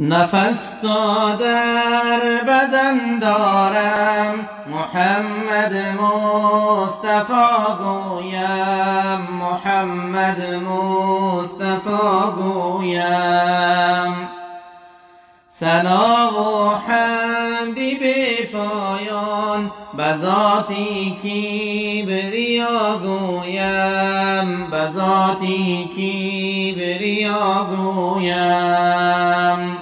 نفس تا در بدن دارم محمد مصطفی گویم، محمد مصطفی گویم. ثنا و حمدی به پایان به ذاتی کبریا گویم، به ذاتی کبریا گویم.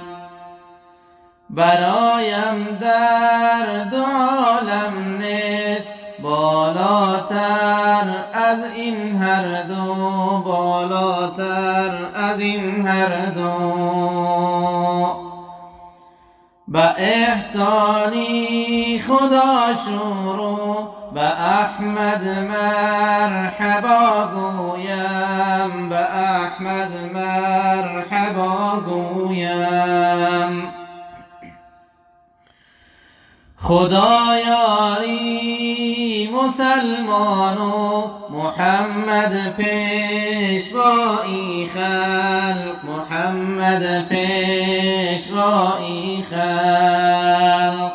برایم در دو عالم نیست بالاتر از این هر دو، بالاتر از این هر دو. به احسانی خدا شروع به احمد مرحبا گویم، به احمد مرحبا گویم. خدا یاری مسلمانو محمد پیشوایی خلق، محمد پیشوایی خلق.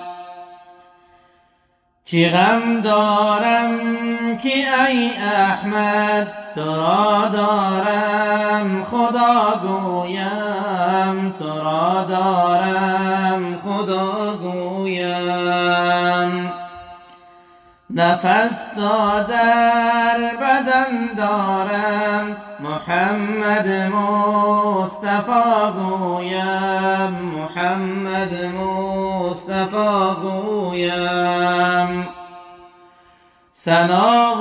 چی غم دارم که ای احمد تو را دارم خدا گویم، تو را دارم خدا گویم. نفس تا در بدن دارم محمد مصطفی گویم، محمد مصطفی گویم. ثنا و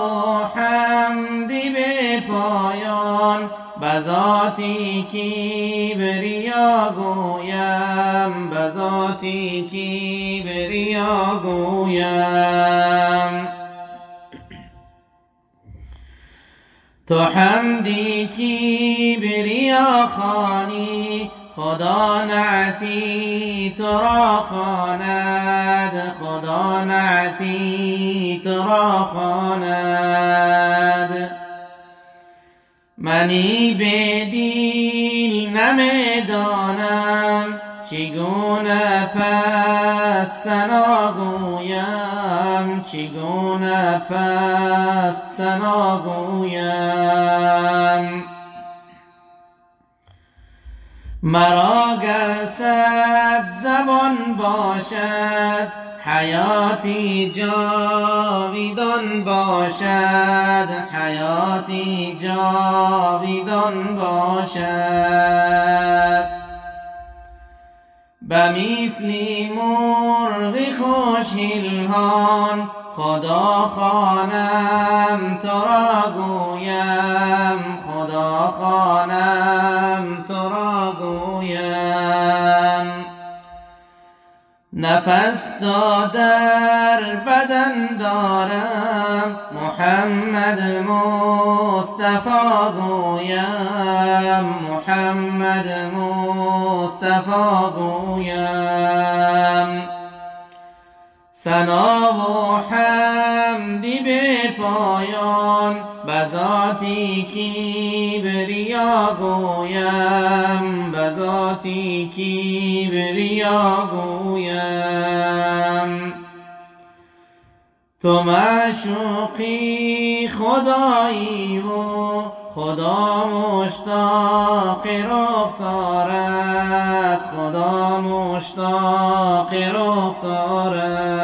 حمدی به پایان به ذاتی کبریا گویم، به ذاتی کبریا گویم. تو حمدی کبریا خوانی خدا نعتی تو را خواند، خدا نعتی تو را خواند. منی به دل نمیدانم چگونه پس ثنا گویم، چگونه پس ثنا گویم. مرا گر صد زبان باشد حیاتی جاویدان باشد، حیاتی جاویدان باشد. به مثل مرغ خوش الهان خدا خوانم تو را گویم، خدا خوانم تو را گویم. نفس تا در بدن دارم محمد مصطفی گویم، محمد مصطفی گویم. ثنا و حمدی به پایان به ذاتی کبریا گویم، به ذاتی کبریا گویم. تو معشوقی خدایی و خدا مشتاق رخسارت، خدا مشتاق رخسارت.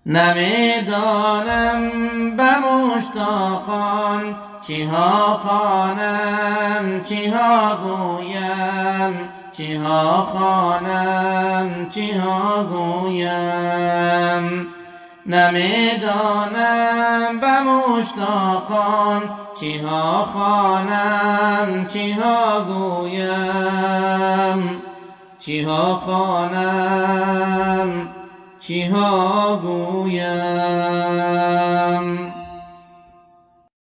نمیدانم به مشتاقان چیها خوانم چیها گویم، چیها خوانم چیها گویم. نمیدانم به مشتاقان چیها خوانم چیها گویم، چیها خوانم چیها گویم.